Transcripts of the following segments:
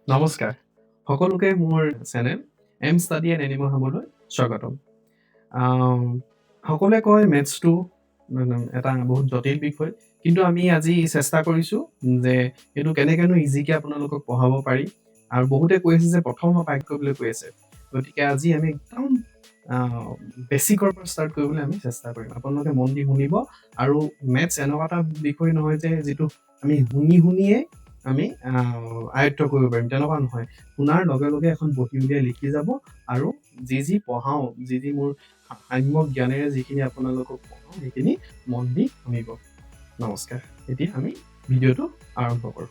নমস্কাৰ সকলোকে মোৰ channel M study and animal হাবলৈ স্বাগতম সকলোৱে কয় মেথছটো এটা বহুত জটিল বিষয় কিন্তু আমি আজি চেষ্টা কৰিছোঁ যে এইটো কেনেকৈনো ইজিকৈ আপোনালোকক পঢ়াব পাৰি আৰু বহুতে কৈ আছে যে প্ৰথম বাক্য বুলি কৈ আছে গতিকে আজি আমি একদম বেছিকৰ পৰা ষ্টাৰ্ট কৰিবলৈ আমি চেষ্টা কৰিম আপোনালোকে মন দি শুনিব আৰু মেথছ এনেকুৱা এটা বিষয় নহয় যে যিটো আমি শুনিয়ে আমি আয়ত্ব কৰিব পাৰিম তেনেকুৱা নহয় শুনাৰ লগে লগে এখন বহি উলিয়াই লিখি যাব আৰু যি পঢ়াওঁ যি মোৰ সাম্যক জ্ঞানেৰে যিখিনি আপোনালোকক পঢ়াওঁ সেইখিনি মন দি শুনিব নমস্কাৰ এতিয়া আমি ভিডিঅ'টো আৰম্ভ কৰোঁ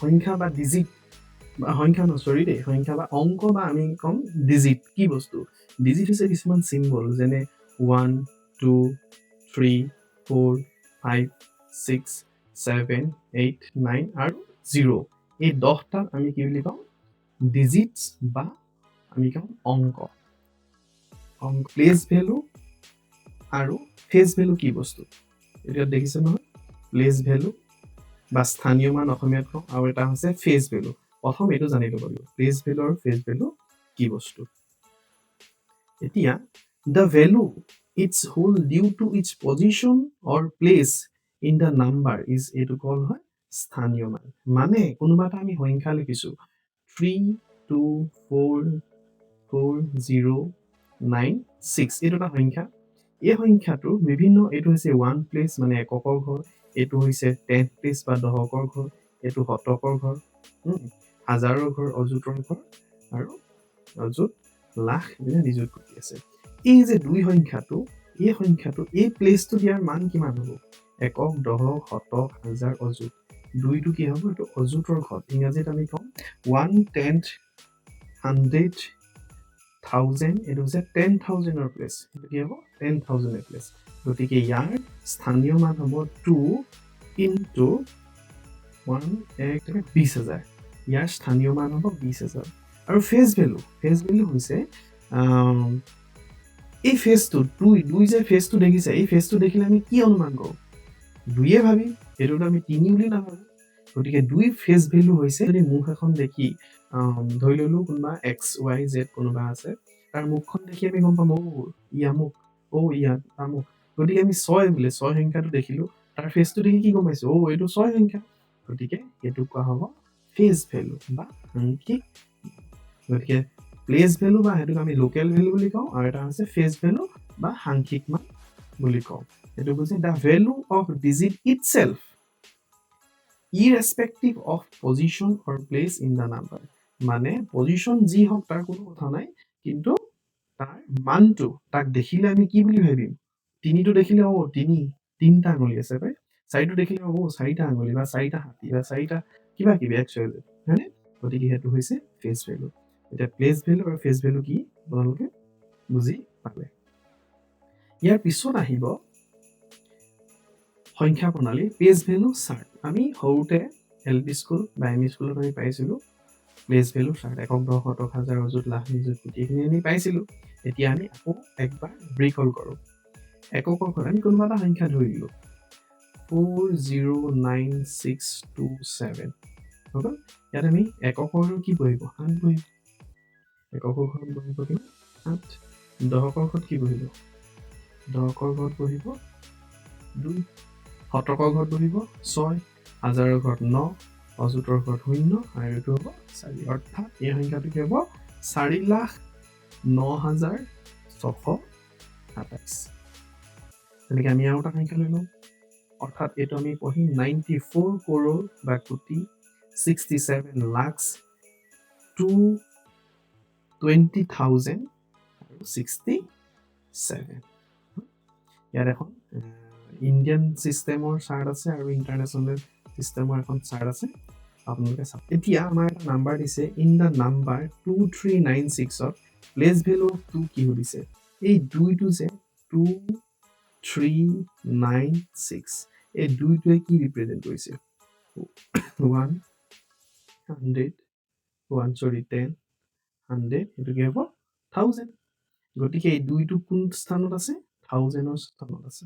সংখ্যা বা ডিজিট সংখ্যা নচৰি দেই সংখ্যা বা অংক বা আমি ক'ম ডিজিট কি বস্তু ডিজিট হৈছে কিছুমান চিম্বল যেনে 1 2 3 4 5 6 7 8 9 আৰু 0 এই 10টাক আমি কি বুলি কওঁ ডিজিটছ বা আমি কওঁ অংক প্লেচ ভেলু আৰু ফেচ ভেলু কি বস্তু এতিয়া দেখিছে নহয় প্লেচ ভেলু বা স্থানীয় মান অসমীয়াত কওঁ আৰু এটা হৈছে ফেচ ভেলু প্ৰথম এইটো জানি ল'ব লাগিব প্লেচ ভেলু আৰু ফেচ ভেলু কি বস্তু এতিয়া the value its whole due to its position or place in the number is এইটো কল হয় স্থানীয় মান মানে কোনোবা এটা আমি সংখ্যা লিখিছো 32409 এইটো এটা সংখ্যা এই সংখ্যাটো বিভিন্ন এইটো হৈছে 1 প্লেচ মানে এককৰ ঘৰ এইটো হৈছে 10 প্লেচ বা দশকৰ ঘৰ এইটো শতকৰ ঘৰ হাজাৰৰ ঘৰ অযুতৰ ঘৰ আৰু অযুত লাখ নিযুত কোটি আছে এই যে দুই সংখ্যাটো এই প্লেচটো দিয়াৰ মান কিমান হ'ব একক দশক শতক হাজাৰ অযুত দুইটো কি হ'ব এইটো অযুতৰ ঘৰ ইংৰাজীত আমি কওঁ 1/10 100 1000 এইটো হৈছে 10,000ৰ প্লেচ এইটো কি হ'ব 10,000ৰ প্লেচ গতিকে ইয়াৰ স্থানীয় মান হ'ব 2 into 1,20,000 ইয়াৰ স্থানীয় মান হ'ব 20,000 আৰু ফেচ ভেলু হৈছে এই ফেচটো দুই যে ফেচটো দেখিছে এই ফেচটো দেখিলে আমি কি অনুমান কৰোঁ দুইয়ে ভাবিম এইটোতো আমি তিনি বুলি নাভাবোঁ গতিকে দুই ফেচ ভেলু হৈছে যদি মুখ এখন দেখি ধৰি ল'লো কোনোবা XYZ কোনোবা আছে তাৰ মুখখন দেখি আমি গম পাম ই আমুক ই আমুক গতিকে আমি 6 বোলে 6 সংখ্যাটো দেখিলোঁ তাৰ ফেচটো দেখি কি গম পাইছোঁ এইটো 6 সংখ্যা গতিকে এইটো কোৱা হ'ব ফেচ ভেলু বা সাংখ্যিক গতিকে প্লেচ ভেলু বা সেইটোক আমি লোকেল ভেলু বুলি কওঁ আৰু এটা হৈছে ফেচ ভেলু বা সাংখ্যিক মান বুলি কওঁ এইটো কৈছে the value of digit itself irrespective of position or place in the number মানে পজিশন যি হওক তাৰ কোনো কথা নাই কিন্তু তাৰ মানটো তাক দেখিলে আমি কি বুলি ভাবিম তিনিটো দেখিলে তিনিটা আঙুলি আছে পাই চাৰিটো দেখিলে চাৰিটা আঙুলি বা চাৰিটা হাতী বা চাৰিটা কিবা কিবি একচুৱেলি হয়নে গতিকে সেইটো হৈছে ফেচ ভেলু এতিয়া প্লেচ ভেলু আৰু ফেচ ভেলু কি আপোনালোকে বুজি পালে ইয়াৰ পিছত আহিব সংখ্যা প্ৰণালী প্লেচ ভেলু চাৰ্ট আমি সৰুতে LP স্কুল বা ME স্কুলত আমি পাইছিলোঁ প্লেচ ভেলু চাৰ্ট একক দশক শতক হাজাৰ অযুত লাখ নিযুত কোটি এইখিনি আমি পাইছিলোঁ এতিয়া আমি আকৌ একবাৰ ৰিকল কৰোঁ এককৰ ঘৰত আমি কোনোবা এটা সংখ্যা ধৰি দিলোঁ 409627 হৈ গ'ল ইয়াত আমি এককৰ ঘৰত কি বহিব 8 বহিব এককৰ ঘৰত বহিব কি 8 দশকৰ ঘৰত কি বহিব দশকৰ ঘৰত বহিব 2 শতকৰ ঘৰত বহিব 6 হাজাৰৰ ঘৰত 9 অযুতৰ ঘৰত 0 আৰু এইটো হ'ব 4 অৰ্থাৎ এই সংখ্যাটো কি হ'ব 4,09,627 তেনেকৈ আমি আৰু এটা সংখ্যা লৈ লওঁ অৰ্থাৎ এইটো আমি পঢ়িম 94 কৰোৰ বা কোটি 67 লাখ 220,000 আৰু 67 ইয়াত এখন ইণ্ডিয়ান চিষ্টেমৰ চাৰ্ট আছে আৰু ইণ্টাৰনেশ্যনেল চিষ্টেমৰ এখন চাৰ্ট আছে আপোনালোকে চাওক এতিয়া আমাৰ এটা নাম্বাৰ দিছে ইন দ্য নাম্বাৰ 2396ত প্লেচ ভেলু অফ 2 কি সুধিছে এই দুইটো যে 2396 এই দুইটোৱে কি ৰিপ্ৰেজেণ্ট কৰিছে 10 100 এইটো কি হ'ব 1000 গতিকে এই দুইটো কোন স্থানত আছে 1000 স্থানত আছে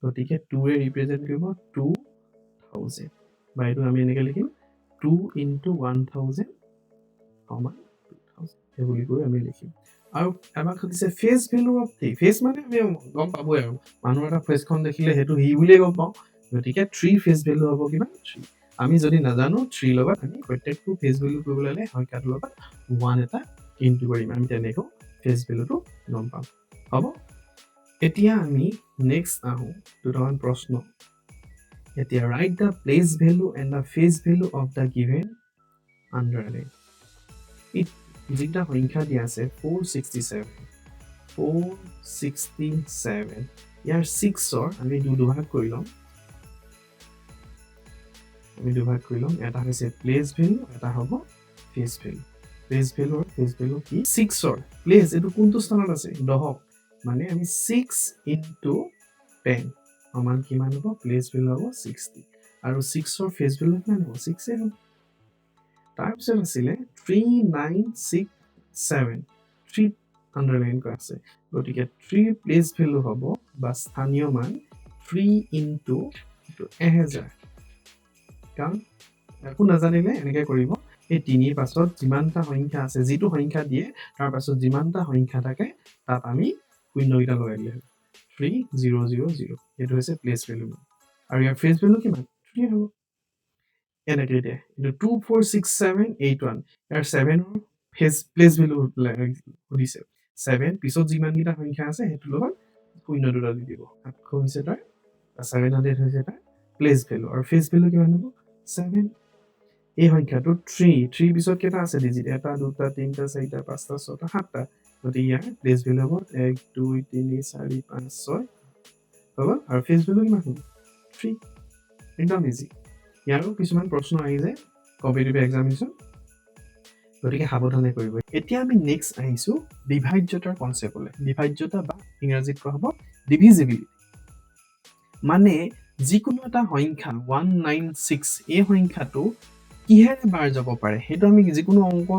গতিকে 2 এ ৰিপ্ৰেজেন্ট কৰিব 2000 বা এইটো আমি এনেকৈ লিখিম 2 into 1000 সমান 2000 এই বুলি কৈ আমি লিখিম আৰু আমাক সুধিছে face value of three phase মানে আমি গম পাবই আৰু মানুহ এটা ফেচখন দেখিলে সেইটো সি বুলিয়ে গম পাওঁ গতিকে 3 ফেচ ভেলু হ'ব কিমান 3 আমি যদি নাজানো 3 লগত আমি প্ৰত্যেকটো ফেচ ভেলু কৰিবলৈ হ'লে সংখ্যাটোৰ লগত 1 এটা ইনটু কৰিম আমি তেনেকৈ ফেচ ভেলুটো গম পাম হ'ব এতিয়া আমি নেক্সট আহো দুটামান প্ৰশ্ন এতিয়া write the place value and the face value of the given underline যিটা সংখ্যা দিয়া আছে 467 ইয়াৰ 6ৰ আমি দুভাগ কৰি ল'ম এটা হৈছে প্লেচ ভেলু এটা হ'ব ফেচ ভেলু প্লেচ ভেলু আৰু ফেচ ভেলু কি 6ৰ প্লেচ এইটো কোনটো স্থানত আছে দহক মানে আমি 6 into 10 সমান কিমান হ'ব প্লেচ ভেলু হ'ব 60 আৰু 6ৰ ফেচ ভেলু কিমান হ'ব 6 হ'ব তাৰপিছত আছিলে 3967 3 আন্ডাৰলাইন কৰা আছে গতিকে 3 প্লেচ ভেলু হ'ব বা স্থানীয় মান 3 into 1000 কাৰণ একো নাজানিলে এনেকৈ কৰিব এই 3ৰ পাছত যিমানটা সংখ্যা আছে যিটো সংখ্যা দিয়ে তাৰ পাছত যিমানটা সংখ্যা থাকে তাত আমি শূন্যকেইটা লগাই দিলে হ'ব 3000 এইটো হৈছে প্লেচ ভেলু আৰু ইয়াৰ ফেচ ভেলু কিমান 3 হ'ব এনেকৈ দিয়ে এইটো 246781 ইয়াৰ 7ৰ ফেচ প্লেচ ভেলু সুধিছে 7 পিছত যিমানকেইটা সংখ্যা আছে সেইটো লগত শূন্য দুটা দি দিব 800 হৈছে তাৰ 700 হৈছে তাৰ প্লেচ ভেলু আৰু ফেচ ভেলু কিমান হ'ব 7 এই সংখ্যাটো 3 পিছত কেইটা আছে ডিজিট এটা দুটা তিনিটা চাৰিটা পাঁচটা ছটা সাতটা গতিকে ইয়াৰ প্লেচ ভেলু হ'ব 1 2 3 4 5 6 হ'ব আৰু ফেচ ভেলু কিমান হ'ব 3 একদম ইজি ইয়াৰো কিছুমান প্ৰশ্ন আহি যায় কম্পিটিটিভ এক্সামিনেশ্যন গতিকে সাৱধানে কৰিব এতিয়া আমি নেক্সট আহিছোঁ বিভাজ্যতাৰ কনচেপ্টলৈ বিভাজ্যতা বা ইংৰাজীত কোৱা হ'ব ডিভিজিবিলিটি মানে যিকোনো এটা সংখ্যা 196 এই সংখ্যাটো কিহেৰে বাৰ যাব পাৰে সেইটো আমি যিকোনো অংক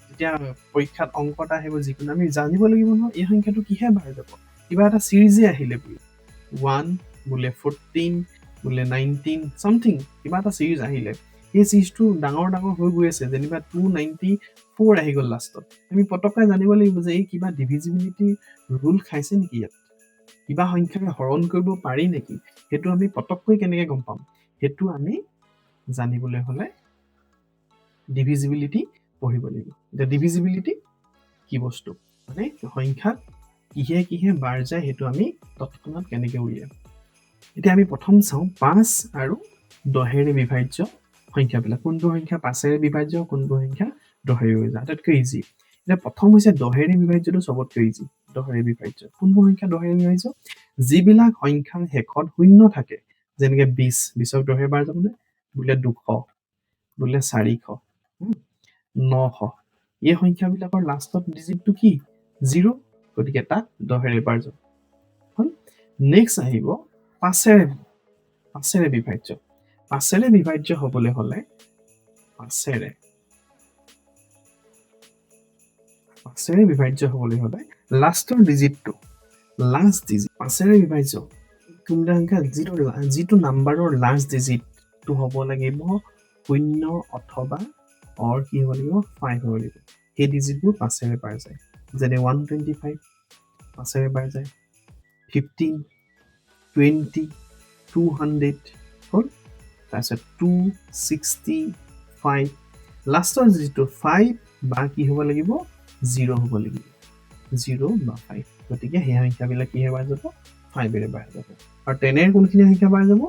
যেতিয়া পৰীক্ষাত অংক এটা আহিব যিকোনো আমি জানিব লাগিব নহয় এই সংখ্যাটো কিহে বাৰ যাব কিবা এটা চিৰিজে আহিলে বোলে 1 বোলে 14 বোলে 19 সামথিং কিবা এটা চিৰিজ আহিলে এই চিৰিজটো ডাঙৰ হৈ গৈ আছে যেনিবা 294 আহি গ'ল লাষ্টত আমি পটককৈ জানিব লাগিব যে এই কিবা ডিভিজিবিলিটি ৰুল খাইছে নেকি ইয়াত কিবা সংখ্যাৰে হৰণ কৰিব পাৰি নেকি সেইটো আমি পটককৈ কেনেকৈ গম পাম সেইটো আমি জানিবলৈ হ'লে ডিভিজিবিলিটি পঢ়িব লাগিব এতিয়া ডিভিজিবিলিটি কি বস্তু মানে সংখ্যাত কিহে বাৰ যায় সেইটো আমি তৎক্ষণাত কেনেকৈ উলিয়াম এতিয়া আমি প্ৰথম চাওঁ 5 আৰু 10ৰে বিভাজ্য সংখ্যাবিলাক কোনটো সংখ্যা 5ৰে বিভাজ্য কোনটো সংখ্যা 10ৰে বিভাজ্য আটাইতকৈ ইজি এতিয়া প্ৰথম হৈছে 10ৰে বিভাজ্যটো চবতকৈ ইজি 10ৰে বিভাজ্য কোনটো সংখ্যা 10ৰে বিভাজ্য যিবিলাক সংখ্যাৰ শেষত শূন্য থাকে যেনেকৈ 20ক 10ৰে বাৰ যাবনে বোলে 200 বোলে 400 900 এই সংখ্যাবিলাকৰ লাষ্টত ডিজিটটো কি 0 গতিকে তাক 10ৰে বাৰ যাব নেক্সট আহিব 5ৰে বিভাজ্য 5ৰে বিভাজ্য হ'বলৈ হ'লে 5ৰে বিভাজ্য হ'বলৈ হ'লে লাষ্টৰ ডিজিটটো লাষ্ট ডিজিট 5ৰে বিভাজ্য কোনটা সংখ্যা যিটো নাম্বাৰৰ লাষ্ট ডিজিটটো হ'ব লাগিব 0 অথবা অৰ কি হ'ব লাগিব 5 হ'ব লাগিব সেই ডিজিটবোৰ 5ৰে বাৰ যায় যেনে 125 5ৰে বাৰ যায় 15 20 200 হ'ল তাৰপিছত 265 লাষ্টৰ যিটো 5 বা কি হ'ব লাগিব 0 হ'ব লাগিব 0 বা 5 গতিকে সেই সংখ্যাবিলাক কিহে বাৰ যাব 5ৰে বাৰ যাব আৰু 10ৰ কোনখিনি সংখ্যা বাৰ যাব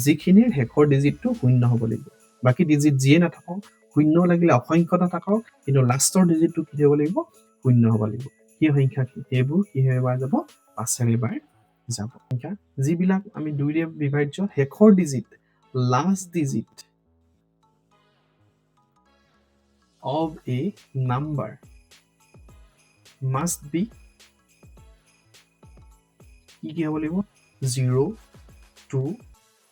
যিখিনিৰ শেষৰ ডিজিটটো 0 হ'ব লাগিব বাকী ডিজিট যিয়ে নাথাকক 0 লাগিলে অসংখ্যটা থাকক কিন্তু লাষ্টৰ ডিজিটটো কি হ'ব লাগিব 0 হ'ব লাগিব সেই সংখ্যা সেইবোৰ কিহে বাৰ যাব 5ৰে বাৰ যাব সংখ্যা যিবিলাক আমি 2ৰে বিভাজ্য শেষৰ digit last digit of a number must be কি হ'ব লাগিব 0 2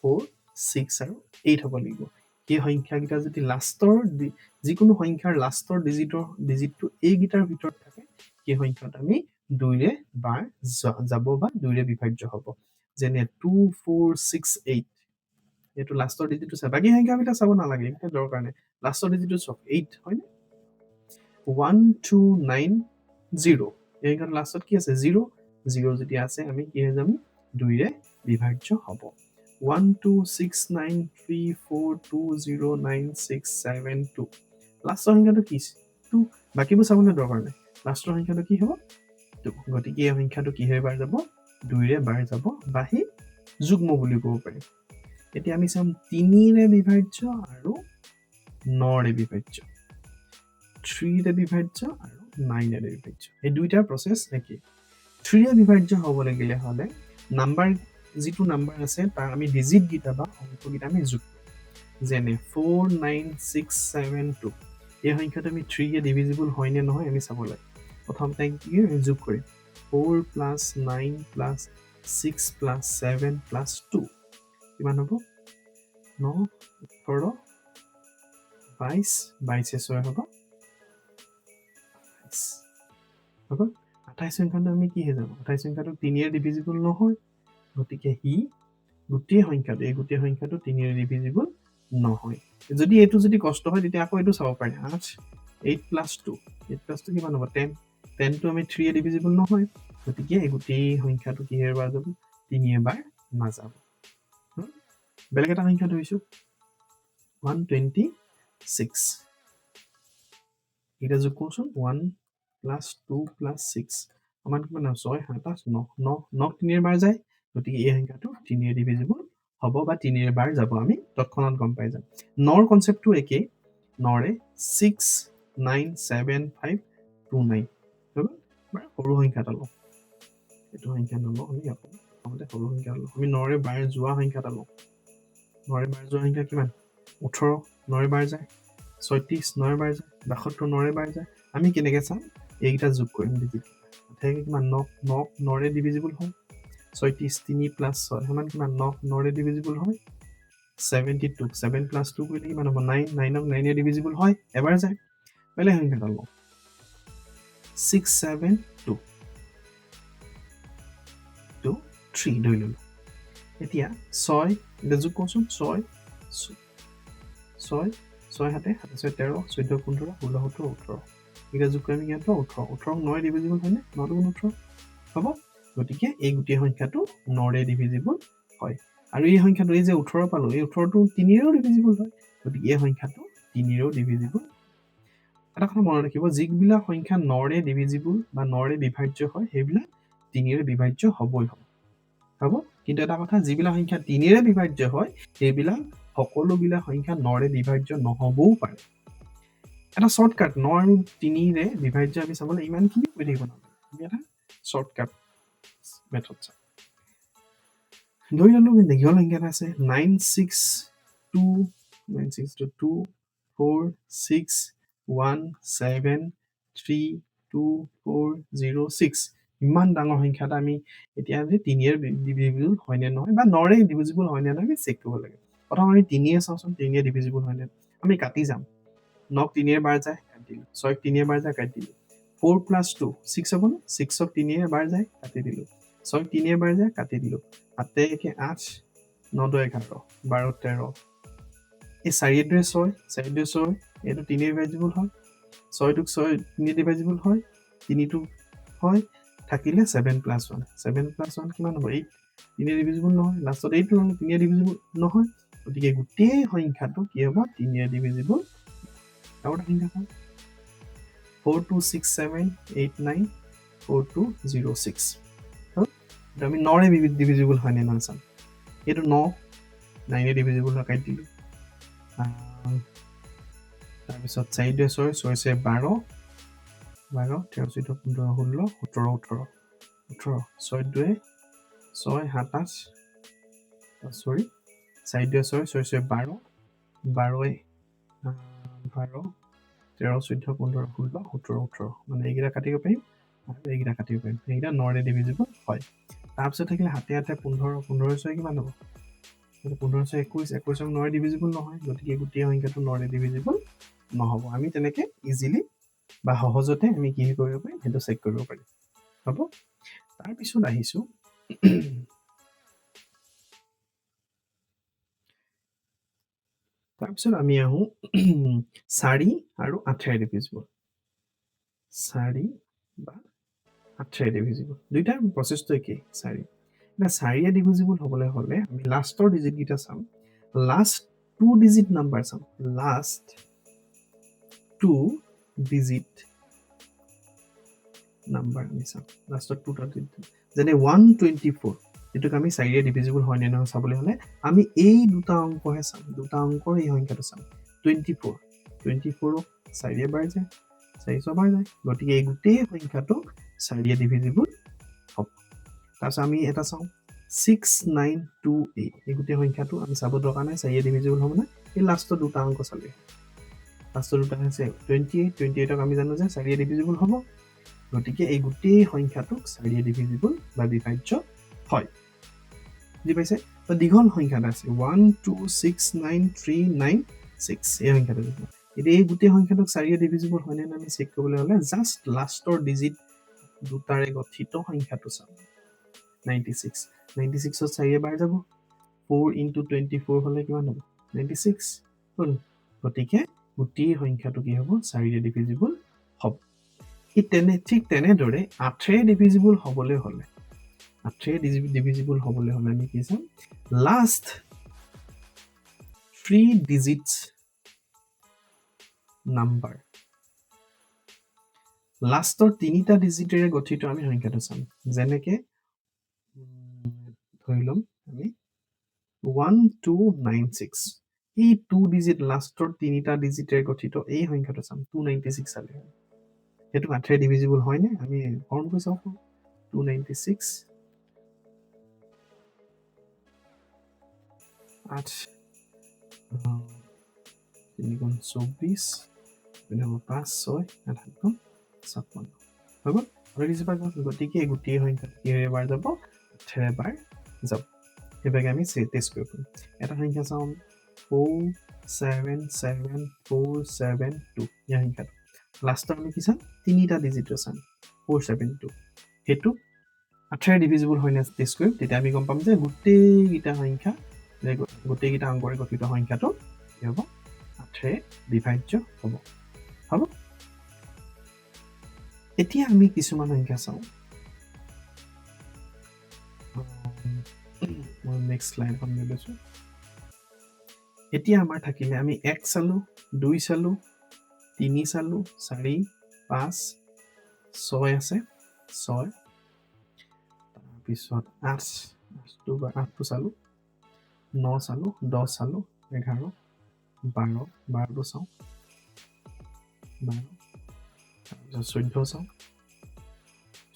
4 6 আৰু 8 হ'ব লাগিব এই সংখ্যাকেইটা যদি লাষ্টৰ যিকোনো সংখ্যাৰ লাষ্টৰ ডিজিটটো এইকেইটাৰ ভিতৰত থাকে সেই সংখ্যাত আমি 2ৰে বাৰ যাব বা 2ৰে বিভাজ্য হ'ব যেনে 2468 এইটো লাষ্টৰ ডিজিটটো চাই বাকী সংখ্যাবিলাক চাব নালাগে এটা দৰকাৰ নাই লাষ্টৰ ডিজিটটো চাওক 8 হয়নে 1290 এই সংখ্যাটো লাষ্টত কি আছে 0 0 যদি আছে আমি কি হৈ যাম 2ৰে বিভাজ্য হ'ব 126934209672 লাষ্টৰ সংখ্যাটো কি 2 বাকিবোৰ চাবলৈ দৰকাৰ নাই লাষ্টৰ সংখ্যাটো কি হ'ব 2 গতিকে এই সংখ্যাটো কি হৈ বাৰ যাব 2ৰে বাৰ যাব বা সেই যুগ্ম বুলি ক'ব পাৰি এতিয়া আমি চাম 3ৰে বিভাজ্য আৰু 9ৰে বিভাজ্য 3ৰে বিভাজ্য আৰু 9ৰে বিভাজ্য এই দুইটাৰ প্ৰচেছ একেই 3ৰে বিভাজ্য হ'ব লাগিলে হ'লে নাম্বাৰ যিটো নাম্বাৰ আছে তাৰ আমি ডিজিট গিটা বা অংকগিটা আমি যোগ যেনে 49672 এই সংখ্যাটো আমি 3ৰে ডিভিজিবল হয় নে নহয় আমি চাব লাগে প্ৰথমতে কি যোগ কৰিম 4 plus 9 plus 6 plus 7 plus 2 কিমান হ'ব 9 18 22 22 6 হ'ব 28 সংখ্যাটো আমি কি হৈ যাব 28 সংখ্যাটো 3ৰে ডিভিজিবল নহয় গতিকে ই গোটেই সংখ্যাটো এই গোটেই সংখ্যাটো 3ৰে ডিভিজিবল নহয় যদি এইটো যদি কষ্ট হয় তেতিয়া আকৌ এইটো চাব পাৰি 8 8 plus 2 8 plus 2 কিমান হ'ব 10 10 টো আমি 3ৰে ডিভিজিবল নহয় গতিকে এই গোটেই সংখ্যাটো কি হৈ বাৰ যাব 3ৰে বাৰ নাযাব বেলেগ এটা সংখ্যা ধৰিছো 126 এটা যোগ কৰচোন 1 plus 2 plus 6 সমান কিমান 6 7 8 9 9 9 3ৰে বাৰ যায় গতিকে এই সংখ্যাটো 3ৰে ডিভিজিবল হ'ব বা 3ৰে বাৰ যাব আমি তৎক্ষণাত গম পাই যাম 9ৰ কনসেপ্টটো একেই 9ৰে 6 9 7 5 2 9 হ'ব সৰু সংখ্যাটা লওঁ এইটো সংখ্যা নলওঁ আমি প্ৰথমতে সৰু সংখ্যা লওঁ আমি 9ৰে বাৰ যোৱা সংখ্যাটা লওঁ 9ৰে বাৰ যোৱা সংখ্যা কিমান 18 9ৰে বাৰ যায় 36 9ৰে বাৰ যায় 72 9ৰে বাৰ যায় আমি কেনেকৈ চাম এইকেইটা যোগ কৰিম ডিজিট থাকে কিমান 9 9 9ৰে ডিভিজিবল হয় 36 3 plus 6 সমান কিমান 9 9ৰে ডিভিজিবল হয় 72 7 plus 2 কৰিলে কিমান হ'ব 9 9ক 9ৰে ডিভিজিবল হয় এবাৰ যায় বেলেগ সংখ্যাটা লওঁ 672 3 ধৰি ললো এতিয়া 6 এটা যোগ কৰচোন 6 6 6 হাতে 7 13 14 15 16 17 18 এটা যোগ কৰি আমি কিমান পাওঁ 18 18 9ৰে ডিভিজিবল হয়নে 9 2 18 হ'ব গতিকে এই গোটেই সংখ্যাটো 9ৰে ডিভিজিবল হয় আৰু এই সংখ্যাটো এই যে 18 পালো এই 18টো 3ৰেও ডিভিজিবল হয় গতিকে এই সংখ্যাটো 3ৰেও ডিভিজিবল এটা কথা মনত ৰাখিব যিবিলাক সংখ্যা 9ৰে ডিভিজিবল বা 9ৰে বিভাজ্য হয় সেইবিলাক 3ৰে বিভাজ্য হ'বই হ'ব কিন্তু এটা কথা যিবিলাক সংখ্যা 3ৰে বিভাজ্য হয় সেইবিলাক সকলোবিলাক সংখ্যা 9ৰে বিভাজ্য নহবও পাৰে এটা শৰ্টকাট 9 আৰু 3ৰে বিভাজ্য আমি চাবলৈ ইমানখিনি কৈ থাকিব নালাগে আমি এটা শৰ্টকাট মেথড চাম ধৰি ললো দীঘল সংখ্যা এটা আছে 962 4 6 1 7 3 2 4 0 6 ইমান ডাঙৰ সংখ্যা এটা আমি এতিয়া যে 3ৰে ডিভিজিবল হয় নে নহয় বা 9ৰে ডিভিজিবল হয় নে নহয় চেক কৰিব লাগে প্ৰথম আমি 3ৰে চাওঁচোন 3ৰে ডিভিজিবল হয় নে আমি কাটি যাম 9ক 3ৰে বাৰ যায় কাটি দিলো 6ক 3ৰে বাৰ যায় কাটি দিলো 4 plus 2 6 হ'ব না 6ক 3ৰে বাৰ যায় কাটি দিলো 6ক 3ৰে বাৰ যায় কাটি দিলো 7 1 8 9 2 11 12 13 এই 4 2 6 4 2 6 এইটো 3ৰে ডিভিজিবল হয় 6টোক 6 3ৰে ডিভিজিবল হয় 3টো হয় থাকিলে 7 plus 1 7 plus 1 কিমান হ'ব 8 3ৰে ডিভিজিবল নহয় লাষ্টত 8 লওঁ 3ৰে ডিভিজিবল নহয় গতিকে গোটেই সংখ্যাটো কি হ'ব 3ৰে ডিভিজিবল আৰু এটা সংখ্যা পাম 426789 4206 এটা আমি 9ৰে ডিভিজিবল হয় নে নহয় চাম এইটো 9 9ৰে ডিভিজিবল হয় কাটি দিলো তাৰপিছত 4 2 6 6 6 12 12 13 14 15 16 17 18 18 6 2 6 7 8 সৰি 4 2 6 6 6 12 12 12 13 14 15 16 17 18 মানে এইকেইটা কাটিব পাৰিম আৰু এইকেইটা কাটিব পাৰিম এইকেইটা 9ৰে ডিভিজিবল হয় তাৰপিছত থাকিলে হাতে হাতে 15 15 6 কিমান হ'ব 15 6 21 21ক 9ৰে ডিভিজিবল নহয় গতিকে গোটেই সংখ্যাটো 9ৰে ডিভিজিবল নহ'ব আমি তেনেকৈ ইজিলি বা সহজতে আমি কি কৰিব পাৰিম সেইটো চেক কৰিব পাৰিম হ'ব তাৰ পিছত আহিছো তাৰপিছত আমি আহো 4 আৰু 8 ডিভিজিবল 4 বা 8 ডিভিজিবল দুইটা প্ৰচেছটো একেই 4 না 4 ডিভিজিবল হ'বলৈ হ'লে আমি লাষ্টৰ ডিজিট গিটা চাম লাষ্ট 2 ডিজিট নাম্বাৰ চাম লাষ্ট 2 ডিজিট নাম্বাৰ আমি চাম লাষ্টৰ 2টা ডিজিট যেনে 124 এটোক আমি 4 ডিভিজিবল হয় নে নহয় চাবলৈ হ'লে আমি এই দুটা অংকহে চাম দুটা অংকৰ এই সংখ্যাটো চাম 24 24 4 বাৰ যায় 4 বাৰ যায় গতিকে এই গোটেই সংখ্যাটো 4 ডিভিজিবল হ'ব তাৰপিছত আমি এটা চাওঁ 6928 এই গোটেই সংখ্যাটো আমি চাব দৰকাৰ নাই 4 ডিভিজিবল হ'ব না এই লাষ্টৰ দুটা অংক চালে লাষ্টৰ দুটা আছে 28 28ক আমি জানো যে 4 ডিভিজিবল হ'ব গতিকে এই গোটেই সংখ্যাটোক 4 ডিভিজিবল বা বিভাজ্য হয় বুজি পাইছে তো দীঘল সংখ্যাটা আছে 1269396 এই সংখ্যাটো এতিয়া এই গোটেই সংখ্যাটোক 4 ডিভিজিবল হয় নে না আমি চেক কৰিবলৈ হ'লে জাস্ট লাষ্টৰ ডিজিট দুটাৰে গঠিত সংখ্যাটো চাম 96 96ত 4 বাৰ যাব 4 into 24 হ'লে কিমান হ'ব 96 হ'ল গতিকে গোটেই সংখ্যাটো কি হ'ব 4 ডিভিজিবল হ'ব ঠিক তেনেদৰে 8 ডিভিজিবল হ'বলৈ হ'লে 8 ডিভিজিবল হ'বলৈ হ'লে আমি কি চাম লাষ্ট 3 ডিজিটস নাম্বাৰ লাষ্টৰ 3টা ডিজিটেৰে গঠিত আমি সংখ্যাটো চাম যেনেকে ধৰি লম আমি 1296 এই 2 ডিজিট লাষ্টৰ 3টা ডিজিটেৰে গঠিত এই সংখ্যাটো চাম 296 চালে এটো 8 ডিভিজিবল হয় নে আমি ফৰ্ম কৰি চাও 296 8 24 5 6 8 56 হ'ব অলৰেডি যাব গতিকে গোটেই সংখ্যা কিৰে বাৰ যাব 8 বাৰ যাব এবাগে আমি টেষ্ট কৰিব এটা সংখ্যা চাও 477472 এই সংখ্যাটো লাষ্টৰ আমি কি চাম 3টা ডিজিট চাম 472 হেতু 8 ডিভিজিবল হয় না টেষ্ট কৰিম তেতিয়া আমি গম পাম যে গোটেইটা সংখ্যা গোটেইটা অংকৰে গঠিত সংখ্যাটো কি হ'ব 8 বিভাজ্য হ'ব হ'ব এতিয়া আমি কিছুমান সংখ্যা চাওঁ মই নেক্সট স্লাইড খন লৈ লৈছো এতিয়া আমাৰ থাকিলে আমি 1 চালো 2 চালো 3 চালো 4 5 6 আছে 6 তাৰপিছত 8টো চালো 9 চালো 10 চালো 11 12টো চাওঁ 12 তাৰপিছত 14 চাওঁ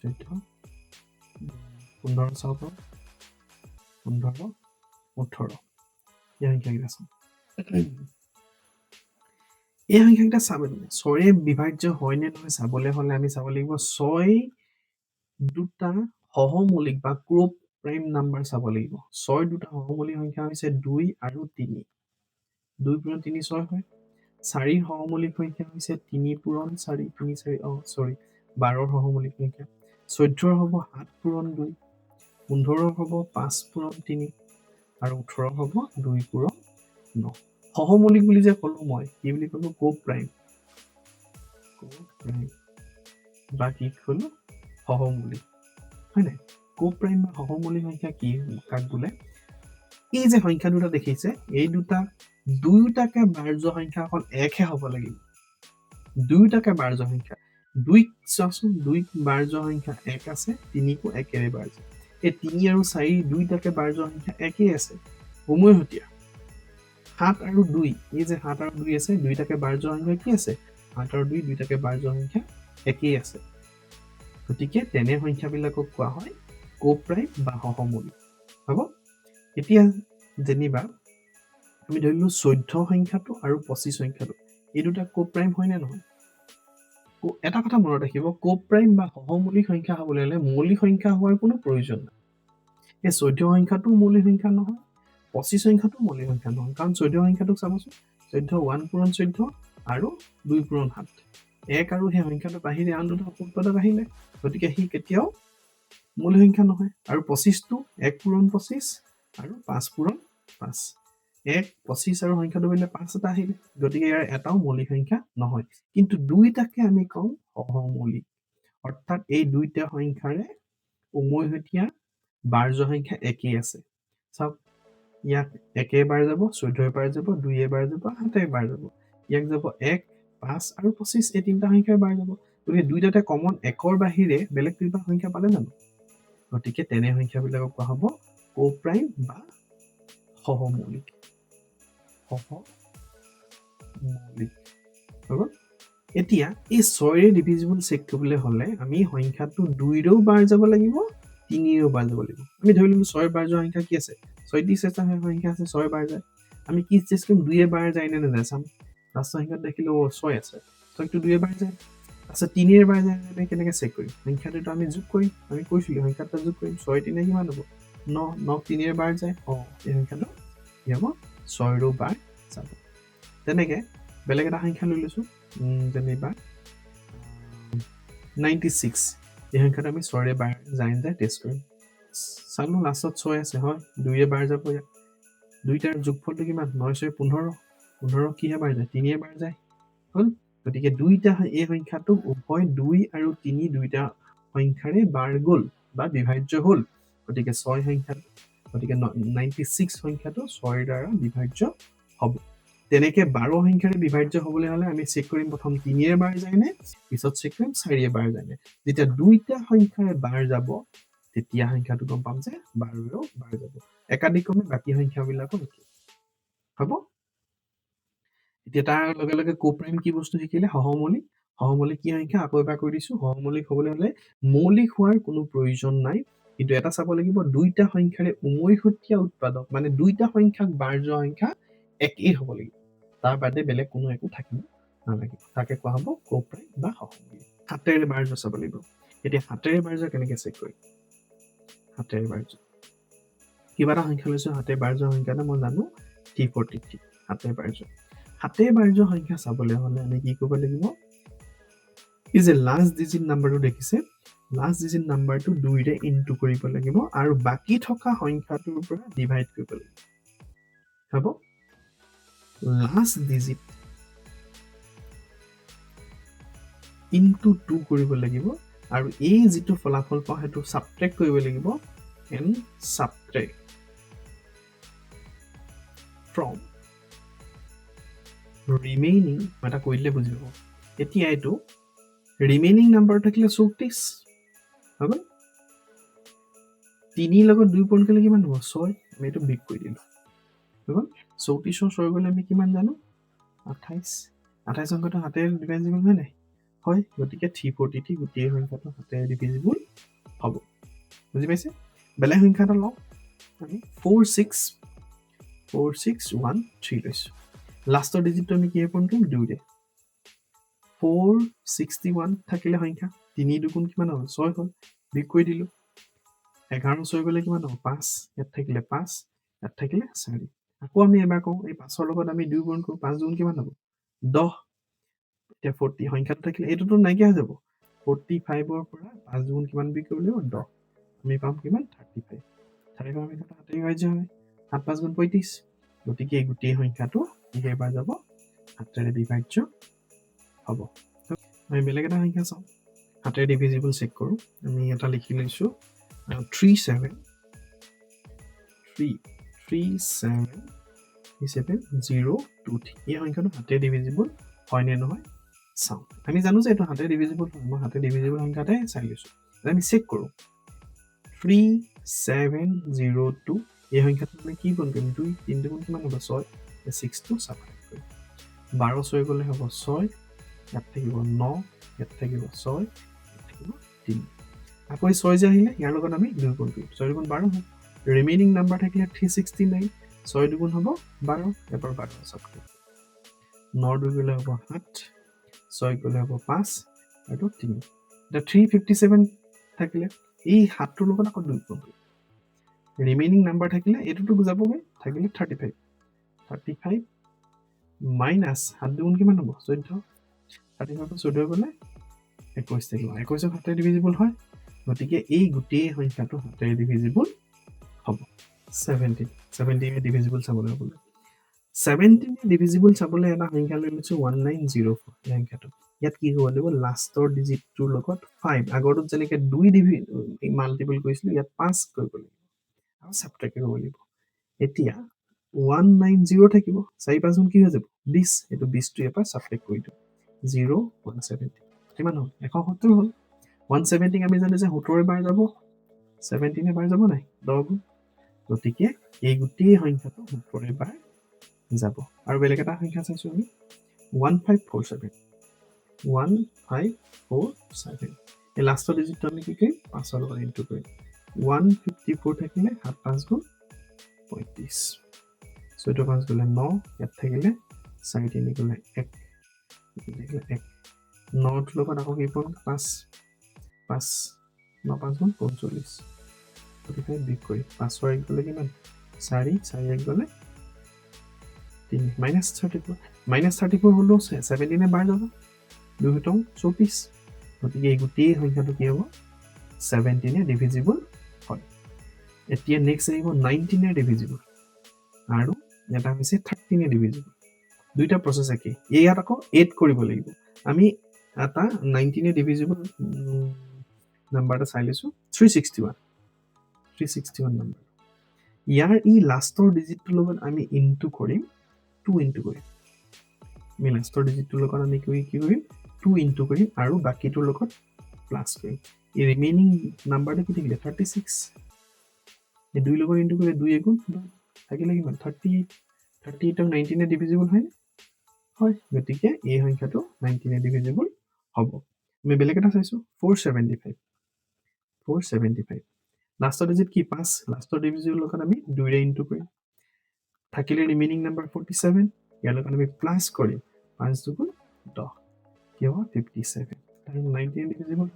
14 15 চাওঁ 15 18 এই সংখ্যাকেইটা চাওঁ এই সংখ্যাকেইটা চাবলৈ 6 বিভাজ্য হয় নে নহয় চাবলৈ হ'লে আমি চাব লাগিব 6 দুটা সহমৌলিক বা গ্ৰুপ প্ৰাইম নাম্বাৰ চাব লাগিব 6 দুটা সহমৌলিক সংখ্যা হৈছে 2 আৰু 3 2 পূৰণ 3 6 হয় 4 সহমৌলিক সংখ্যা হৈছে 3 পূৰণ 4 3 4 12 সহমৌলিক সংখ্যা 14 হ'ব 7 পূৰণ 2 15 হ'ব 5 পূৰণ 3 আৰু 18 হ'ব 2 পূৰণ 9 সহমৌলিক বুলি যে ক'লো মই কি বুলি ক'লো কো প্ৰাইম বা কি ক'লো সহমৌলিক হয় নাই কো প্ৰাইম বা সহমৌলিক সংখ্যা কি কাক বোলে এই যে সংখ্যা দুটা দেখিছে এই দুইটাকে বাৰ্য সংখ্যা অকল একহে হ'ব লাগিব দুইটাকে বাৰ্য সংখ্যা 2 চাচোন 2 বাৰ্য সংখ্যা 1 আছে 3 কো একেৰে বাৰ্য এই 3 আৰু 4 দুইটাকে বাৰ্য সংখ্যা একেই আছে উমৈহতীয়া 7 আৰু 2 এই যে 7 আৰু 2 আছে দুইটাকে বাৰ্য সংখ্যা কি আছে 7 আৰু 2 দুইটাকে বাৰ্য সংখ্যা একেই আছে গতিকে তেনে সংখ্যাবিলাকক কোৱা হয় কো প্ৰাইম বা সহমৌলিক হ'ব এতিয়া যেনিবা আমি ধৰিলো 14 সংখ্যাটো আৰু 25 সংখ্যাটো এই দুটা কো প্ৰাইম হয় নে নহয় এটা কথা মনত ৰাখিব কো প্ৰাইম বা সহমৌলিক সংখ্যা হ'বলৈ হ'লে মৌলিক সংখ্যা হোৱাৰ কোনো প্ৰয়োজন নাই এই 14 সংখ্যাটো মৌলিক সংখ্যা নহয় 25 সংখ্যাটো মৌলিক সংখ্যা নহয় কাৰণ 14 সংখ্যাটোক চাবচোন 14 1 পূৰণ 14 আৰু 2 পূৰণ 7 এক আৰু সেই সংখ্যাটো বাহিৰে আন দুটা উৎপাদক আহিলে গতিকে হি কেতিয়াও মূল সংখ্যা নহয় আৰু 25টো 1 পূৰণ 25 আৰু 5 পূৰণ 5 1 25 আৰু সংখ্যাটো মিলে 5 এটা আহিলে গতিকে ইয়াৰ এটাও মৌলিক সংখ্যা নহয় কিন্তু দুইটাকে আমি কম সহমৌলিক অৰ্থাৎ এই দুইটা সংখ্যাৰে উমৈহতীয়া বাৰ্জ সংখ্যা একেই আছে চাওক ইয়াক 1 এবাৰ যাব 14 এবাৰ যাব 2 এবাৰ যাব 7 এবাৰ যাব ইয়াক যাব 1 5 আৰু 25 এই তিনিটা সংখ্যাৰ বাৰ যাব গতিকে দুইটাতে কমন 1ৰ বাহিৰে বেলেগ কিবা সংখ্যা পালে জানো গতিকে তেনে সংখ্যাবিলাকক কোৱা হ'ব কোপ্ৰাইম বা সহমৌলিক হ'ব এতিয়া এই 6ৰে ডিভিজিবল চেক কৰিবলৈ হ'লে আমি সংখ্যাটো 2ৰেও বাৰ যাব লাগিব 3ৰেও বাৰ যাব লাগিব আমি ধৰি ললো 6ৰ বাৰ যোৱা সংখ্যা কি আছে 36 এটা সংখ্যা আছে 6 বাৰ যায় আমি কি চেক কৰিম 2 বাৰ যায় নে নাযায় চাম লাষ্টৰ সংখ্যাত দেখিলো 6 আছে 6টো 2 বাৰ যায় আচ্ছা 3 বাৰ যায় নে কেনেকৈ চেক কৰিম সংখ্যাটো আমি যোগ কৰিম আমি কৈছিলো সংখ্যাটো যোগ কৰিম 6 3 কিমান হ'ব 9 9 3 বাৰ যায় এই সংখ্যাটো কি হ'ব 6ৰো বাৰ যাব তেনেকৈ বেলেগ এটা সংখ্যা লৈ লৈছো যেনিবা 96 এই সংখ্যাটো আমি 6ৰে বাৰ যায় টেষ্ট কৰিম চালো লাষ্টত 6 আছে হয় 2 বাৰ যাব ইয়াত দুইটাৰ যোগফলটো কিমান 9 6 15 15 কিহে বাৰ যায় 3 বাৰ যায় হ'ল গতিকে দুইটা এই সংখ্যাটো উভয় 2 আৰু 3 দুইটা সংখ্যাৰে বাৰ গ'ল বা বিভাজ্য হ'ল গতিকে 6 সংখ্যাটো গতিকে 96 সংখ্যাটো 6ৰ দ্বাৰা বিভাজ্য হ'ব তেনেকে 12 সংখ্যাৰে বিভাজ্য হ'বলৈ হ'লে আমি চেক কৰিম প্ৰথম 3 বাৰ যায় নে পিছত চেক কৰিম 4 বাৰ যায় নে যেতিয়া দুইটা সংখ্যাৰে বাৰ যাব তেতিয়া সংখ্যাটো গম পাম যে 12ৰেও বাৰ যাব একাধিক্ৰমে বাকী সংখ্যাবিলাকো একে হ'ব এতিয়া তাৰ লগে লগে কোপ্ৰাইম কি বস্তু শিকিলে সহমৌলিক কি সংখ্যা আকৌ এবাৰ কৈ দিছো সহমৌলিক হ'বলৈ হ'লে মৌলিক হোৱাৰ কোনো প্ৰয়োজন নাই কিন্তু এটা চাব লাগিব দুইটা সংখ্যাৰে উমৈহতীয়া উৎপাদক মানে দুইটা সংখ্যাক বাৰ যোৱা সংখ্যা একেই হ'ব লাগিব তাৰ বাদে বেলেগ কোনো একো থাকিব নালাগিব তাকে কোৱা হ'ব কোপ্ৰাইম বা সহমৌলিক 7ৰে বাৰ যোৱা চাব লাগিব এতিয়া 7ৰে বাৰ যোৱা কেনেকৈ চেক কৰিম 7ৰে বাৰ যোৱা কিবা এটা সংখ্যা লৈছো 7ৰে বাৰ যোৱা সংখ্যাটো মই জানো 343 7ৰে বাৰ যোৱা 7ৰে বাৰ যোৱা সংখ্যা চাবলৈ হ'লে আমি কি কৰিব লাগিব এই যে লাষ্ট ডিজিট নাম্বাৰটো দেখিছে লাষ্ট ডিজিট নাম্বাৰটো 2ৰে ইনটু কৰিব লাগিব আৰু বাকী থকা সংখ্যাটোৰ পৰা ডিভাইড কৰিব লাগিব হ'ব লাষ্ট ডিজিট ইনটু 2 কৰিব লাগিব আৰু এই যিটো ফলাফল পাওঁ সেইটো সাবট্ৰেক্ট কৰিব লাগিব এণ্ড সাবট্ৰেক্ট ফ্ৰম ৰিমেইনিং এটা কৈ দিলে বুজি পাব এতিয়া এইটো ৰিমেইনিং নাম্বাৰ থাকিলে 34 হ'ব 3 লগত 2 পূৰণ কৰিলে কিমান হ'ব 6 আমি এইটো বিগ কৰি দিলো হ'ব 34 6 গ'লে আমি কিমান জানো 28 28 সংখ্যাটো 7ৰে ডিভিজিবল হয় নাই হয় গতিকে 343 গোটেই সংখ্যাটো 7ৰে ডিভিজিবল হ'ব বুজি পাইছে বেলেগ সংখ্যা এটা লওঁ আমি 46113 লৈছো লাষ্টৰ ডিজিটটো আমি কিহে পূৰণ কৰিম 2ৰে 461 থাকিলে সংখ্যা 3 দুগুণ কিমান হ'ল 6 হ'ল বিগ কৰি দিলো 11 6 গ'লে কিমান হ'ব 5 ইয়াত থাকিলে 5 ইয়াত থাকিলে 4 আকৌ আমি এবাৰ কওঁ এই 5ৰ লগত আমি 2 গুণ কৰোঁ 5 দুগুণ কিমান হ'ব 10 এতিয়া 40 সংখ্যাটো থাকিলে এইটোতো নাইকিয়া হৈ যাব 45ৰ পৰা 5 দুগুণ কিমান বিগ কৰিব লাগিব 10 আমি পাম কিমান 35 35 আমি 7ৰে বিভাজ্য হয় 7 5 গুণ 35 গতিকে এই গোটেই সংখ্যাটো এবাৰ যাব 7ৰে বিভাজ্য হ'ব আমি বেলেগ এটা সংখ্যা চাওঁ 7ৰে ডিভিজিবল চেক কৰোঁ আমি এটা লিখি লৈছোঁ 37023 এই সংখ্যাটো 7ৰে ডিভিজিবল হয় নে নহয় চাওঁ আমি জানো যে এইটো 7ৰে ডিভিজিবল হয় মই 7ৰে ডিভিজিবল সংখ্যাতে চাই লৈছোঁ আমি চেক কৰোঁ 3702 এই সংখ্যাটো আমি কি পূৰণ কৰিম 2 3 দুগুণ কিমান হ'ব 6 6টো সাবট্ৰেক্ট কৰিম 12 6 গ'লে হ'ব 6 ইয়াত থাকিব 9 ইয়াত থাকিব 6 ইয়াত থাকিব 3 আকৌ 6 যে আহিলে ইয়াৰ লগত আমি 2 গুণ কৰিম 6 দুগুণ 12 হ'ব ৰিমেইনিং নাম্বাৰ থাকিলে 369 6 দুগুণ হ'ব 12 এবাৰ 12 সাবট্ৰেক্ট 9 2 গ'লে হ'ব 7 6 গ'লে হ'ব 5 আৰু 3 এতিয়া 357 থাকিলে এই 7টোৰ লগত আকৌ 2 গুণ কৰিম ৰিমেইনিং নাম্বাৰ থাকিলে এইটোতো যাবগৈ থাকিলে 35 মাইনাছ 7 দুগুণ কিমান হ'ব 14 35 14 গ'লে 21 থাকিব 21 7ৰে ডিভিজিবল হয় গতিকে এই গোটেই সংখ্যাটো হাতেৰে ডিভিজিবল হ'ব 17 17 ডিভিজিবল চাবলৈ হ'লে 17 ডিভিজিবল চাবলৈ এটা সংখ্যা লৈ লৈছো 1904 এই সংখ্যাটো ইয়াত কি হ'ব লাগিব লাষ্টৰ ডিজিটটোৰ লগত 5 আগৰটোত যেনেকৈ 2 মাল্টিপল কৰিছিলো ইয়াত 5 কৰিব লাগিব আৰু সাবট্ৰেক্ট কৰিব লাগিব এতিয়া 190 থাকিব 4 5 গুণ কি হৈ যাব 20 এইটো 20 টো ইয়াৰ পৰা সাবট্ৰেক্ট কৰি দিওঁ 0 170 কিমান হ'ল 170 হ'ল 170 আমি জানো যে 70 এবাৰ যাব 17 এবাৰ যাব নাই 10 গুণ গতিকে এই গোটেই সংখ্যাটো 70 এবাৰ যাব আৰু বেলেগ এটা সংখ্যা চাইছো আমি 1547 1547 এই লাষ্টৰ ডিজিটটো আমি কি কৰিম 5 ৰ লগত ইনটু কৰিম 154 থাকিলে 7 5 গুণ 35 6 5 গ'লে 9 ইয়াত থাকিলে 4 3 গ'লে 1 থাকিলে 1 9 ৰ লগত আকৌ কি পাম 5 5 9 5 গুণ 45 গতিকে বিগ কৰি 5 ৰ 1 গ'লে কিমান 4 4 1 গ'লে 3 -34 হলেও 17 বাৰ যাব 2 হতং 24 গতিকে এই গোটেই সংখ্যাটো কি হ'ব 17 এ ডিভিজিবল হয় এতিয়া নেক্সট আহিব 19 এ ডিভিজিবল আৰু এটা হৈছে 13 এ ডিভিজিবল দুইটা প্ৰসেস একেই ইয়াত আকৌ 8 কৰিব লাগিব আমি এটা 19 এ ডিভিজিবল নাম্বাৰটা চাই লৈছো 361 নাম্বাৰ ইয়াৰ ই লাষ্টৰ ডিজিটটোৰ লগত আমি ইনটু কৰিম 2 ইনটু কৰিম আমি লাষ্টৰ ডিজিটটোৰ লগত আমি কি কৰিম 2 ইনটু কৰিম আৰু বাকিটোৰ লগত প্লাস কৰিম এই ৰিমেইনিং নাম্বাৰটো কি থাকিলে 36 এই 2 লগত ইনটু কৰিলে 2 গুণ থাকিলে কিমান 38 38 ক 19 এ ডিভিজিবল হয় হয় গতিকে এই সংখ্যাটো 19 এ ডিভিজিবল হ'ব আমি বেলেগ এটা চাইছো 475 লাষ্টৰ ডিজিট কি 5 লাষ্টৰ ডিভিজিবল লগত আমি 2 ৰে ইনটু কৰিম থাকিলে ৰিমেইনিং নাম্বাৰ 47 ইয়াৰ লগত আমি প্লাস কৰিম 5 দুগুণ 10 কি হ'ব 57 তাৰ 19 ডিভিজিবল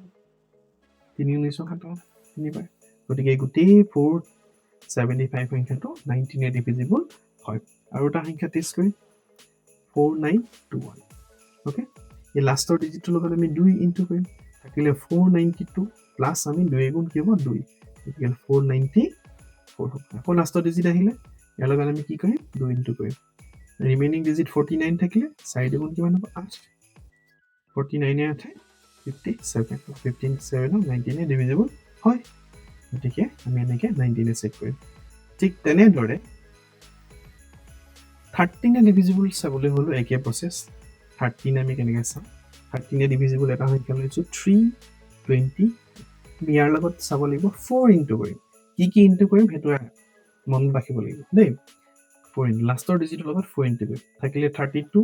3 19 তিনিবাৰ গতিকে গোটেই 475 সংখ্যাটো 19 এ ডিভিজিবল হয় আৰু এটা সংখ্যা টেষ্ট কৰিম 4921 ওকে এই লাষ্টৰ ডিজিটটোৰ লগত আমি 2 ইনটু কৰিম থাকিলে 492 প্লাস আমি 2 গুণ কি হ'ব 2 গতিকে 494 হ'ব আকৌ লাষ্টৰ ডিজিট আহিলে ইয়াৰ লগত আমি কি কৰিম 2 ইনটু কৰিম ৰিমেইনিং ডিজিট 49 থাকিলে 4 গুণ কিমান হ'ব 8 49 এ 8 57 57 19 এ ডিভিজিবল হয় গতিকে আমি এনেকৈ 19 এ চেক কৰিম ঠিক তেনেদৰে 13 এ ডিভিজিবল চাবলৈ হলো একে প্ৰসেস 13 আমি কেনেকৈ চাম 13 এ ডিভিজিবল এটা সংখ্যা লৈছো 320 ইয়াৰ লগত চাব লাগিব 4 ইনটু কৰিম কি ইনটু কৰিম হেতু মনত ৰাখিব লাগিব দেই 4 ইনটু লাষ্টৰ ডিজিটৰ লগত 4 ইনটু কৰিম থাকিলে 32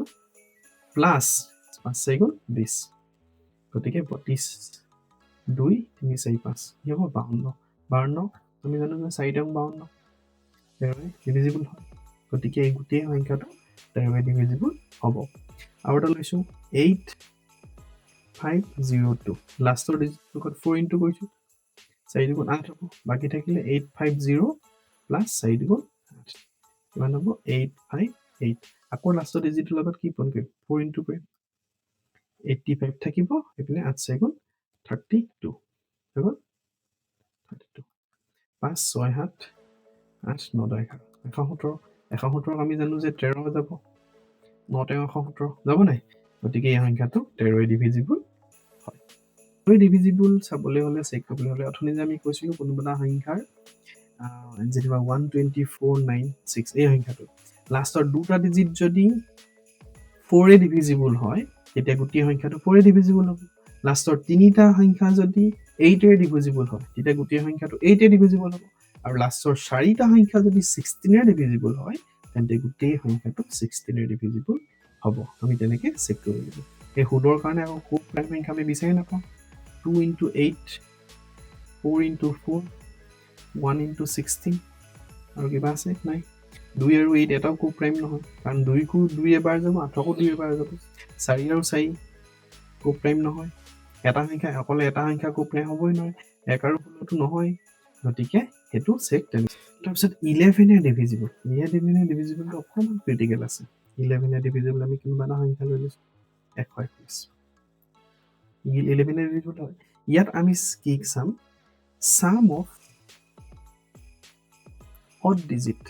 প্লাস 5 4 গুণ 20 গতিকে 32 2 3 4 5 কি হ'ব 52 52 আমি জানো যে 4 টাং 52 তেৰৱে ডিভিজিবল হয় গতিকে এই গোটেই সংখ্যাটো তেৰৱে ডিভিজিবল হ'ব আৰু এটা লৈছো 8502 লাষ্টৰ ডিজিটৰ লগত 4 ইনটু কৰিছো 4 গুণ 8 হ'ব বাকি থাকিলে 850 প্লাস 4 গুণ 8 কিমান হ'ব 858 আকৌ লাষ্টৰ ডিজিটৰ লগত কি পূৰণ কৰিম 4 ইনটু কৰিম 85 থাকিব এপিনে 8 4 গুণ 32 হৈ গ'ল 32 5 6 7 8 9 10 117 117 আমি জানো যে 13 যাব 9 13 117 যাব নাই গতিকে এই সংখ্যাটো 13 এ ডিভিজিবল হয় 13 ডিভিজিবল চাবলৈ হলে চেক কৰিবলৈ হলে অথনি যে আমি কৈছিলো কোনোবা সংখ্যাৰ যেনিবা 124996 এই সংখ্যাটো লাষ্টৰ দুটা ডিজিট যদি 4 এ ডিভিজিবল হয় তেতিয়া গোটেই সংখ্যাটো 4 এ ডিভিজিবল হ'ব লাষ্টৰ তিনিটা সংখ্যা যদি 8 এ ডিভিজিবল হয় তেতিয়া গোটেই সংখ্যাটো 8 এ ডিভিজিবল হ'ব আৰু লাষ্টৰ চাৰিটা সংখ্যা যদি 16 এ ডিভিজিবল হয় তেন্তে গোটেই সংখ্যাটো 16 এ ডিভিজিবল হ'ব আমি তেনেকৈ চেক কৰিব লাগিব এই হুডৰ কাৰণে আকৌ খুব প্ৰাইম সংখ্যা আমি বিচাৰি নাপাওঁ 2 into 8 4 into 4 1 into 16 আৰু কিবা আছে নাই 2 আৰু 8 এটাও খুব প্ৰাইম নহয় কাৰণ 2 কো 2 এবাৰ যাব 8 কো 2 এবাৰ যাব 4 আৰু 4 খুব প্ৰাইম নহয় এটা সংখ্যা অকলে এটা সংখ্যা খুব প্ৰাইম হ'বই নহয় এক আৰু হলেতো নহয় গতিকে হেতু চেক তাৰপিছত 11 এ ডিভিজিবল 11 এ ডিভিজিবলটো অকণমান ক্ৰিটিকেল আছে 11 এ ডিভিজিবল আমি কোনোবা এটা সংখ্যা লৈ লৈছো 121 11 এ ডিভিজিবল হয় ইয়াত আমি কি চাম sum of odd digit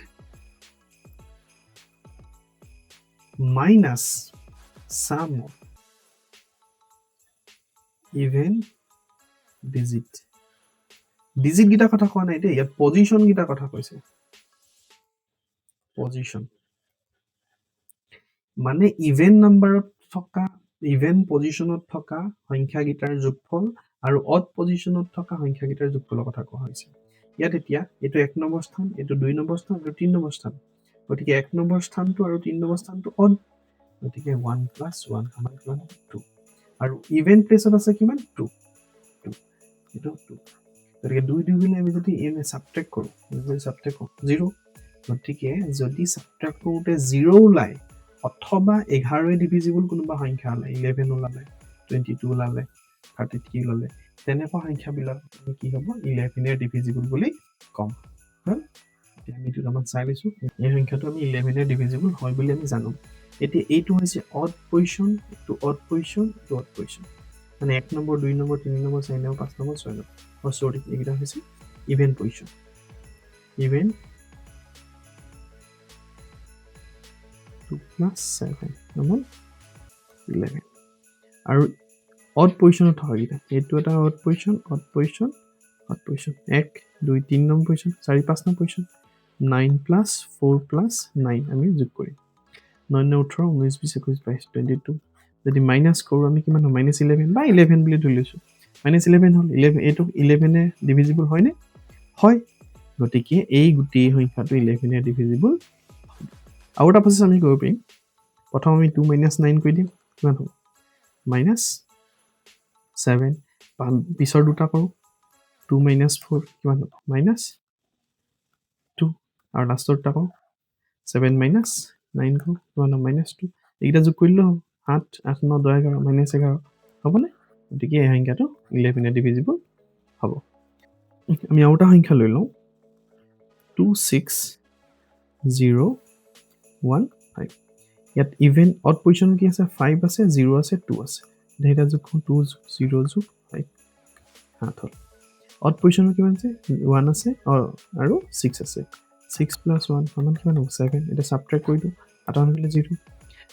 minus sum of even digit. Digit গিটা কথা কোৱা নাই দেই, ইয়াত পজিশন গিটা কথা কৈছে। পজিশন মানে ইভেন নাম্বাৰত থকা ইভেন পজিশনত থকা সংখ্যা গিটাৰ যোগফল আৰু অড পজিশনত থকা সংখ্যা গিটাৰ যোগফলৰ কথা কোৱা হৈছে। ইয়াত এতিয়া এইটো 1 নম্বৰ স্থান, এইটো 2 নম্বৰ স্থান আৰু 3 নম্বৰ স্থান। গতিকে 1 নম্বৰ স্থানটো আৰু 3 নম্বৰ স্থানটো অড, গতিকে 1 + 1 সমান কিমান 2 আৰু ইভেন প্লেছত আছে কিমান 2 এইটো 2। গতিকে 2 2 গুণে আমি যদি এনে সাবট্ৰেক্ট কৰো, সাবট্ৰেক্ট কৰো 0, গতিকে যদি সাবট্ৰেক্ট কৰোতে 0 ওলায় অথবা 11 ডিভিজিবল কোনোবা সংখ্যা ওলায়, 11 ওলালে, 22 ওলালে, 33 ওলালে, তেনেকুৱা সংখ্যাবিলাক কি হ'ব 11 এর ডিভিজিবল বুলি কম। হল এতিয়া আমি দুটামান চাই লৈছো, এই সংখ্যাটো আমি 11 এর ডিভিজিবল হয় বুলি আমি জানো। এতিয়া এইটো হৈছে অড পজিশন, এইটো অড পজিশন, এইটো অড পজিশন, মানে 1 number 2 number 3 number 4 number 5 number 6 number, sorry এইটা হৈছে ইভেন পজিশন। ইভেন 2 + 7 সমান 11 আৰু অড পজিশনত থকা গিটা এইটো এটা odd position, odd position, odd position 1 2 3 number position, 4 5 number position, 9 + 4 + 9 আমি যোগ কৰিম। 9 9 18 19 20 21 22 22, যদি মাইনাস কৰো আমি কিমান হয় -11 বা 11 বুলি ধৰি লৈছো। -11 হল 11, এইটো 11 এ ডিভিজিবল হয় নে? হয়। গতিকে এই গোটেই সংখ্যাটো 11 এ ডিভিজিবল হ'ব। আৰু এটা প্ৰসেস আমি কৰিব পাৰিম। প্ৰথম আমি 2 - 9 কৰি দিম, কিমান হ'ব -7, পিছৰ দুটা কৰো 2 - 4 কিমান হ'ব -2, আৰু লাষ্টৰ দুটা কৰো 7 - 9 কৰো কিমান হ'ব -2, এইকেইটা যোগ কৰিলে হ'ব 8 8 9 10 11 -11 হ'বনে? গতিকে এই সংখ্যাটো 11 এ ডিভিজিবল হ'ব। আমি আৰু এটা সংখ্যা লৈ লওঁ 26015। ইয়াত ইভেন অড পজিশন কি আছে 5 আছে, 0 আছে, 2 আছে। এটা যোগ 2 0 যোগ 5 7 হ'ল। অড পজিশন কিমান আছে 1 আছে আৰু 6 আছে। 6 + 1 সমান কিমান হ'ব 7। এটা সাবট্ৰেক্ট কৰি দিওঁ, 8 হ'লে 0।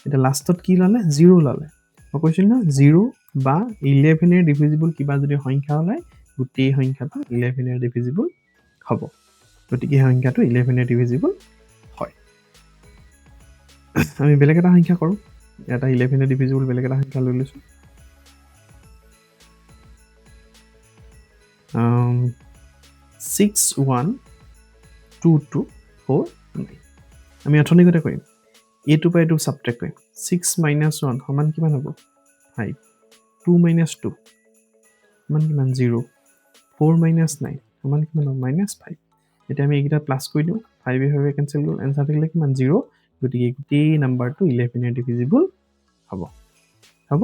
এটা লাষ্টত কি লালে 0 লালে। মই কৈছিল না 0 বা 11 এর ডিভিজিবল কিবা যদি সংখ্যা ওলায় গোটেই সংখ্যাটো 11 এর ডিভিজিবল হ'ব। গতিকে এই সংখ্যাটো 11 এর ডিভিজিবল হয়। আমি বেলেগ এটা সংখ্যা কৰো, এটা 11 এৰ ডিভিজিবল বেলেগ এটা সংখ্যা লৈ লৈছো। 61224। আমি অথনিকতে কৰিম, এইটো পৰা এইটো সাবট্ৰেক্ট কৰিম। 6 - 1 সমান কিমান হ'ব 5, 2 - 2 সমান কিমান 0, 4 - 9 সমান কিমান হ'ব -5। এতিয়া আমি এইকেইটা প্লাস কৰি দিওঁ, 5 এ 5 কেনসেল কৰোঁ, এনসাৰ থাকিলে কিমান 0। গতিকে গোটেই নাম্বাৰটো 11 এৰ ডিভিজিবল হ'ব। হ'ব